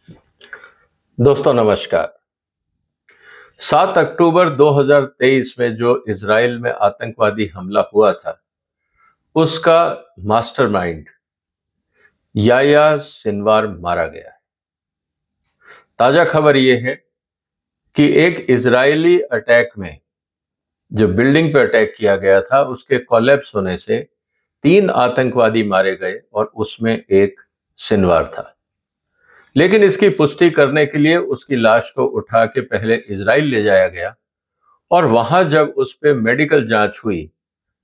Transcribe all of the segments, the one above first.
दोस्तों नमस्कार। 7 अक्टूबर 2023 में जो इजराइल में आतंकवादी हमला हुआ था, उसका मास्टरमाइंड याह्या सिनवार मारा गया है। ताजा खबर यह है कि एक इजरायली अटैक में जो बिल्डिंग पर अटैक किया गया था, उसके कोलैप्स होने से 3 आतंकवादी मारे गए और उसमें एक सिनवार था। लेकिन इसकी पुष्टि करने के लिए उसकी लाश को उठा के पहले इजराइल ले जाया गया और वहां जब उस पे मेडिकल जांच हुई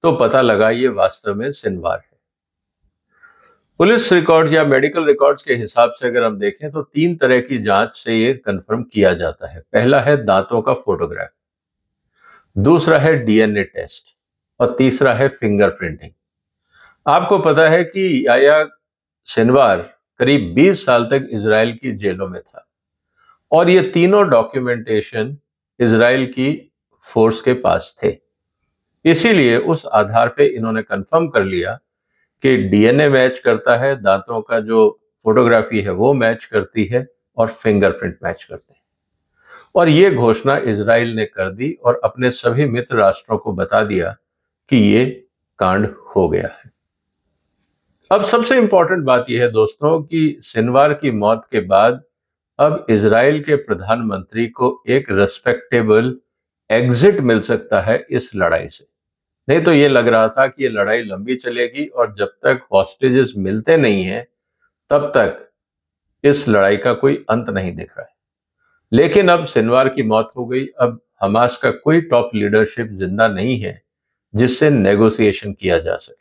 तो पता लगा ये वास्तव में सिनवार है। पुलिस रिकॉर्ड या मेडिकल रिकॉर्ड्स के हिसाब से अगर हम देखें तो 3 तरह की जांच से ये कंफर्म किया जाता है। पहला है दांतों का फोटोग्राफ, दूसरा है डीएनए टेस्ट और तीसरा है फिंगरप्रिंटिंग। आपको पता है कि याह्या सिनवार करीब 20 साल तक इजराइल की जेलों में था और ये तीनों डॉक्यूमेंटेशन इजराइल की फोर्स के पास थे। इसीलिए उस आधार पे इन्होंने कंफर्म कर लिया कि डीएनए मैच करता है, दांतों का जो फोटोग्राफी है वो मैच करती है और फिंगरप्रिंट मैच करते हैं। और ये घोषणा इजराइल ने कर दी और अपने सभी मित्र राष्ट्रों को बता दिया कि ये कांड हो गया है। अब सबसे इंपॉर्टेंट बात यह है दोस्तों कि सिनवार की मौत के बाद अब इजराइल के प्रधानमंत्री को एक रेस्पेक्टेबल एग्जिट मिल सकता है इस लड़ाई से। नहीं तो ये लग रहा था कि ये लड़ाई लंबी चलेगी और जब तक हॉस्टेजेस मिलते नहीं हैं तब तक इस लड़ाई का कोई अंत नहीं दिख रहा है। लेकिन अब सिनवार की मौत हो गई, अब हमास का कोई टॉप लीडरशिप जिंदा नहीं है जिससे नेगोशिएशन किया जा सके।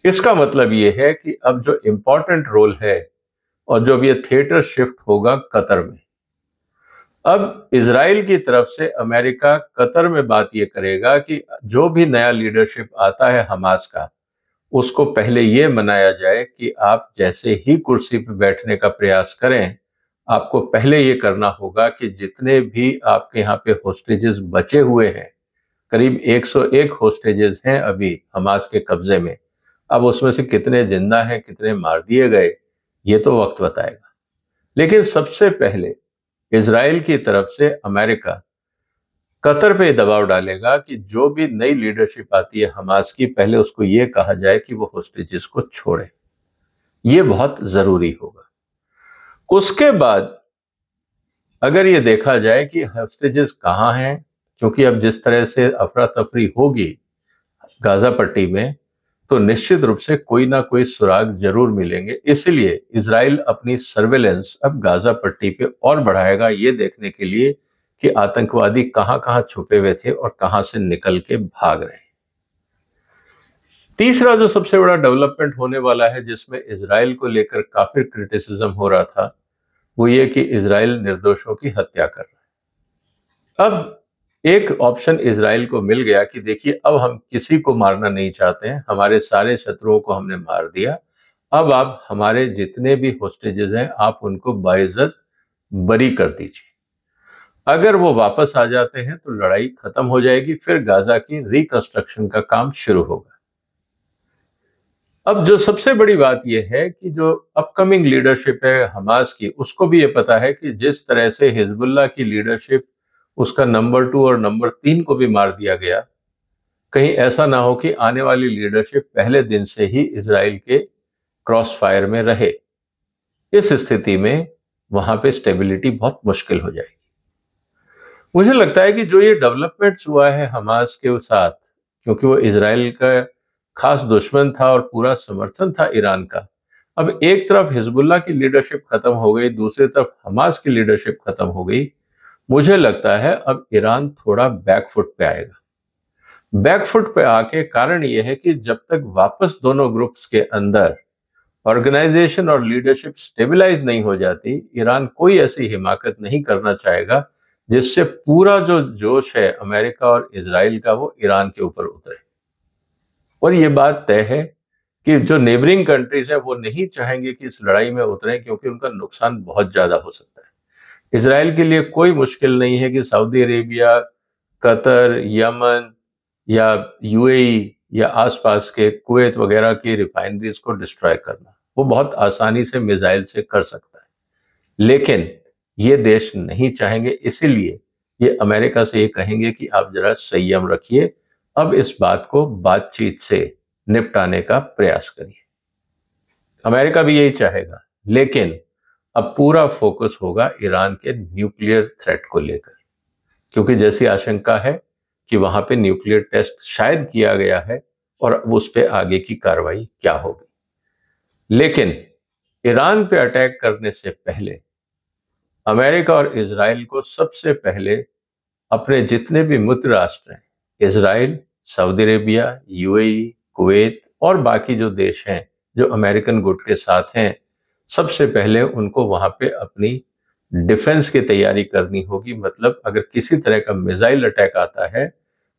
इसका मतलब ये है कि अब जो इंपॉर्टेंट रोल है और जो अब ये थिएटर शिफ्ट होगा कतर में। अब इजराइल की तरफ से अमेरिका कतर में बात ये करेगा कि जो भी नया लीडरशिप आता है हमास का, उसको पहले ये मनाया जाए कि आप जैसे ही कुर्सी पर बैठने का प्रयास करें, आपको पहले ये करना होगा कि जितने भी आपके यहाँ पे होस्टेजेस बचे हुए हैं, करीब 101 होस्टेजेस हैं अभी हमास के कब्जे में। अब उसमें से कितने जिंदा हैं, कितने मार दिए गए, ये तो वक्त बताएगा। लेकिन सबसे पहले इजराइल की तरफ से अमेरिका कतर पे दबाव डालेगा कि जो भी नई लीडरशिप आती है हमास की, पहले उसको ये कहा जाए कि वो होस्टेजेस को छोड़े। ये बहुत जरूरी होगा। उसके बाद अगर ये देखा जाए कि होस्टेजेस कहाँ हैं, क्योंकि अब जिस तरह से अफरा तफरी होगी गाजा पट्टी में, तो निश्चित रूप से कोई ना कोई सुराग जरूर मिलेंगे। इसलिए इजराइल अपनी सर्वेलेंस अब गाजा पट्टी पे और बढ़ाएगा, ये देखने के लिए कि आतंकवादी कहां कहां छुपे हुए थे और कहां से निकल के भाग रहे हैं। तीसरा जो सबसे बड़ा डेवलपमेंट होने वाला है, जिसमें इजराइल को लेकर काफी क्रिटिसिज्म हो रहा था, वो ये कि इजराइल निर्दोषों की हत्या कर रहा है। अब एक ऑप्शन इजराइल को मिल गया कि देखिए, अब हम किसी को मारना नहीं चाहते हैं, हमारे सारे शत्रुओं को हमने मार दिया, अब आप हमारे जितने भी होस्टेजेस हैं आप उनको बाइज्जत बरी कर दीजिए। अगर वो वापस आ जाते हैं तो लड़ाई खत्म हो जाएगी, फिर गाजा की रिकंस्ट्रक्शन का काम शुरू होगा। अब जो सबसे बड़ी बात यह है कि जो अपकमिंग लीडरशिप है हमास की, उसको भी ये पता है कि जिस तरह से हिजबुल्लाह की लीडरशिप, उसका नंबर 2 और नंबर 3 को भी मार दिया गया, कहीं ऐसा ना हो कि आने वाली लीडरशिप पहले दिन से ही इजराइल के क्रॉस फायर में रहे। इस स्थिति में वहां पे स्टेबिलिटी बहुत मुश्किल हो जाएगी। मुझे लगता है कि जो ये डेवलपमेंट्स हुआ है हमास के साथ, क्योंकि वो इजराइल का खास दुश्मन था और पूरा समर्थन था ईरान का, अब एक तरफ हिजबुल्लाह की लीडरशिप खत्म हो गई, दूसरी तरफ हमास की लीडरशिप खत्म हो गई। मुझे लगता है अब ईरान थोड़ा बैकफुट पे आएगा। बैकफुट पे आके कारण यह है कि जब तक वापस दोनों ग्रुप्स के अंदर ऑर्गेनाइजेशन और लीडरशिप स्टेबलाइज नहीं हो जाती, ईरान कोई ऐसी हिमाकत नहीं करना चाहेगा जिससे पूरा जो जोश है अमेरिका और इजराइल का वो ईरान के ऊपर उतरे। और ये बात तय है कि जो नेबरिंग कंट्रीज है वो नहीं चाहेंगे कि इस लड़ाई में उतरें, क्योंकि उनका नुकसान बहुत ज्यादा हो सकता है। इजराइल के लिए कोई मुश्किल नहीं है कि सऊदी अरेबिया, कतर, यमन या यूएई या आसपास के कुवैत वगैरह की रिफाइनरीज को डिस्ट्रॉय करना, वो बहुत आसानी से मिसाइल से कर सकता है। लेकिन ये देश नहीं चाहेंगे, इसीलिए ये अमेरिका से ये कहेंगे कि आप जरा संयम रखिए, अब इस बात को बातचीत से निपटाने का प्रयास करिए। अमेरिका भी यही चाहेगा, लेकिन अब पूरा फोकस होगा ईरान के न्यूक्लियर थ्रेट को लेकर, क्योंकि जैसी आशंका है कि वहां पे न्यूक्लियर टेस्ट शायद किया गया है और अब उस पे आगे की कार्रवाई क्या होगी। लेकिन ईरान पे अटैक करने से पहले अमेरिका और इजराइल को सबसे पहले अपने जितने भी मित्र राष्ट्र हैं, Israel, Saudi Arabia, UAE, Kuwait और बाकी जो देश हैं जो अमेरिकन गुट के साथ हैं, सबसे पहले उनको वहां पे अपनी डिफेंस की तैयारी करनी होगी। मतलब अगर किसी तरह का मिसाइल अटैक आता है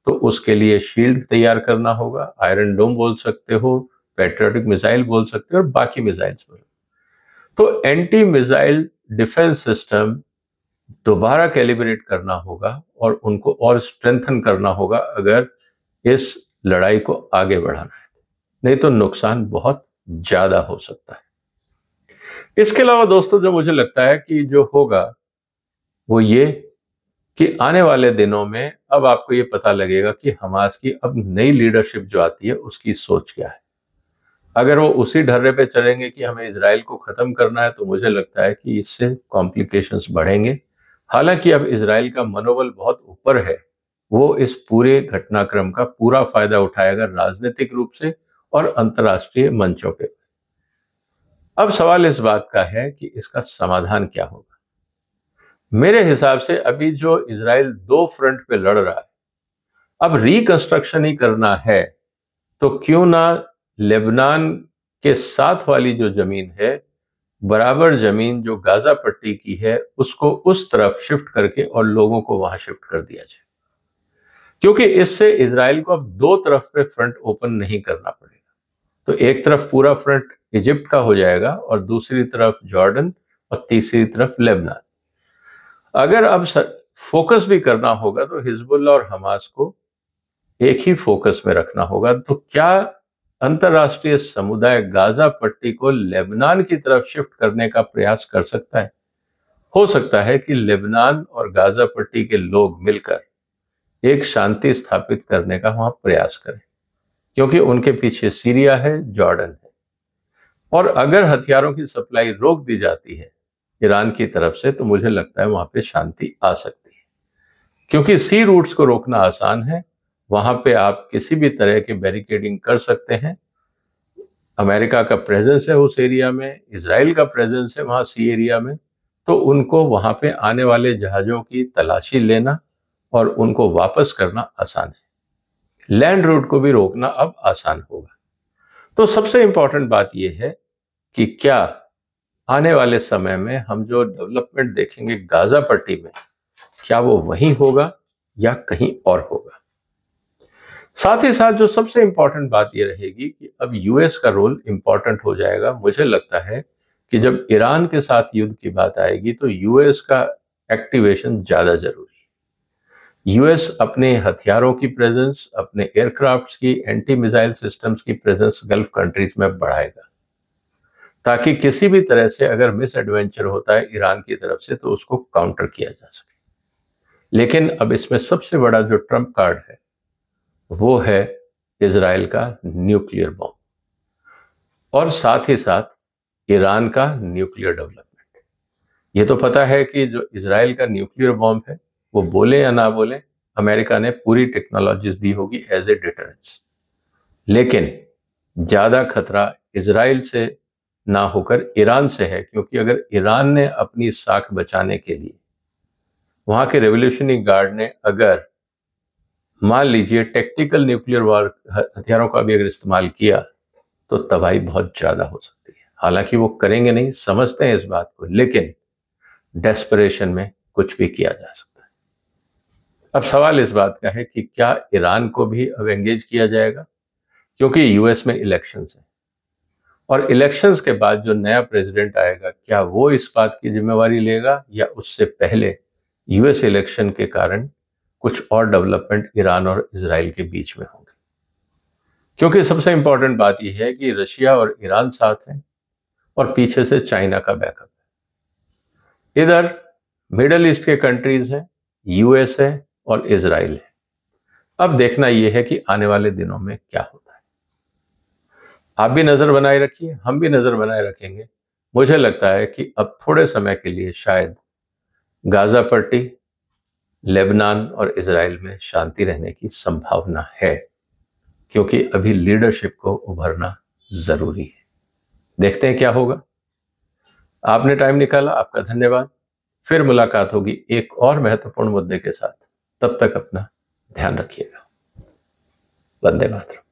तो उसके लिए शील्ड तैयार करना होगा, आयरन डोम बोल सकते हो, पैट्रियोटिक मिसाइल बोल सकते हो और बाकी मिसाइल्स बोल। तो एंटी मिसाइल डिफेंस सिस्टम दोबारा कैलिब्रेट करना होगा और उनको और स्ट्रेंथन करना होगा अगर इस लड़ाई को आगे बढ़ाना है, नहीं तो नुकसान बहुत ज्यादा हो सकता है। इसके अलावा दोस्तों, जो मुझे लगता है कि जो होगा वो ये कि आने वाले दिनों में अब आपको ये पता लगेगा कि हमास की अब नई लीडरशिप जो आती है उसकी सोच क्या है। अगर वो उसी ढर्रे पे चलेंगे कि हमें इजराइल को खत्म करना है, तो मुझे लगता है कि इससे कॉम्प्लिकेशंस बढ़ेंगे। हालांकि अब इजराइल का मनोबल बहुत ऊपर है, वो इस पूरे घटनाक्रम का पूरा फायदा उठाएगा राजनीतिक रूप से और अंतर्राष्ट्रीय मंचों पे। अब सवाल इस बात का है कि इसका समाधान क्या होगा। मेरे हिसाब से अभी जो इजराइल दो फ्रंट पे लड़ रहा है, अब रिकंस्ट्रक्शन ही करना है तो क्यों ना लेबनान के साथ वाली जो जमीन है, बराबर जमीन जो गाजा पट्टी की है, उसको उस तरफ शिफ्ट करके और लोगों को वहां शिफ्ट कर दिया जाए, क्योंकि इससे इजराइल को अब दो तरफ पे फ्रंट ओपन नहीं करना पड़ेगा। तो एक तरफ पूरा फ्रंट इजिप्ट का हो जाएगा और दूसरी तरफ जॉर्डन और तीसरी तरफ लेबनान। अगर अब फोकस भी करना होगा तो हिजबुल्लाह और हमास को एक ही फोकस में रखना होगा। तो क्या अंतरराष्ट्रीय समुदाय गाजा पट्टी को लेबनान की तरफ शिफ्ट करने का प्रयास कर सकता है? हो सकता है कि लेबनान और गाजा पट्टी के लोग मिलकर एक शांति स्थापित करने का वहां प्रयास करें, क्योंकि उनके पीछे सीरिया है, जॉर्डन है, और अगर हथियारों की सप्लाई रोक दी जाती है ईरान की तरफ से तो मुझे लगता है वहां पे शांति आ सकती है, क्योंकि सी रूट्स को रोकना आसान है। वहां पे आप किसी भी तरह की बैरिकेडिंग कर सकते हैं। अमेरिका का प्रेजेंस है उस एरिया में, इजराइल का प्रेजेंस है वहां सी एरिया में, तो उनको वहां पे आने वाले जहाजों की तलाशी लेना और उनको वापस करना आसान है। लैंड रूट को भी रोकना अब आसान होगा। तो सबसे इंपॉर्टेंट बात यह है कि क्या आने वाले समय में हम जो डेवलपमेंट देखेंगे गाजा पट्टी में, क्या वो वहीं होगा या कहीं और होगा। साथ ही साथ जो सबसे इंपॉर्टेंट बात यह रहेगी कि अब यूएस का रोल इंपॉर्टेंट हो जाएगा। मुझे लगता है कि जब ईरान के साथ युद्ध की बात आएगी तो यूएस का एक्टिवेशन ज्यादा जरूरी है। यूएस अपने हथियारों की प्रेजेंस, अपने एयरक्राफ्ट्स की, एंटी मिसाइल सिस्टम्स की प्रेजेंस गल्फ कंट्रीज में बढ़ाएगा, ताकि किसी भी तरह से अगर मिस एडवेंचर होता है ईरान की तरफ से तो उसको काउंटर किया जा सके। लेकिन अब इसमें सबसे बड़ा जो ट्रम्प कार्ड है वो है इजराइल का न्यूक्लियर बॉम्ब और साथ ही साथ ईरान का न्यूक्लियर डेवलपमेंट। ये तो पता है कि जो इजराइल का न्यूक्लियर बॉम्ब है वो बोले या ना बोले, अमेरिका ने पूरी टेक्नोलॉजीज दी होगी एज ए डिटरेंस। लेकिन ज्यादा खतरा इजराइल से ना होकर ईरान से है, क्योंकि अगर ईरान ने अपनी साख बचाने के लिए, वहां के रेवोल्यूशनरी गार्ड ने अगर मान लीजिए टैक्टिकल न्यूक्लियर वार हथियारों का भी अगर इस्तेमाल किया तो तबाही बहुत ज्यादा हो सकती है। हालांकि वो करेंगे नहीं, समझते हैं इस बात को, लेकिन डेस्परेशन में कुछ भी किया जा सकता है। अब सवाल इस बात का है कि क्या ईरान को भी अब एंगेज किया जाएगा, क्योंकि यूएस में इलेक्शंस है और इलेक्शंस के बाद जो नया प्रेसिडेंट आएगा क्या वो इस बात की जिम्मेवारी लेगा या उससे पहले यूएस इलेक्शन के कारण कुछ और डेवलपमेंट ईरान और इजराइल के बीच में होंगे। क्योंकि सबसे इंपॉर्टेंट बात यह है कि रशिया और ईरान साथ हैं और पीछे से चाइना का बैकअप है। इधर मिडल ईस्ट के कंट्रीज हैं, यूएस है और इजराइल है। अब देखना यह है कि आने वाले दिनों में क्या होता है। आप भी नजर बनाए रखिए, हम भी नजर बनाए रखेंगे। मुझे लगता है कि अब थोड़े समय के लिए शायद गाजा पट्टी, लेबनान और इजराइल में शांति रहने की संभावना है, क्योंकि अभी लीडरशिप को उभरना जरूरी है। देखते हैं क्या होगा। आपने टाइम निकाला, आपका धन्यवाद। फिर मुलाकात होगी एक और महत्वपूर्ण मुद्दे के साथ। तब तक अपना ध्यान रखिएगा। वंदे मातरम।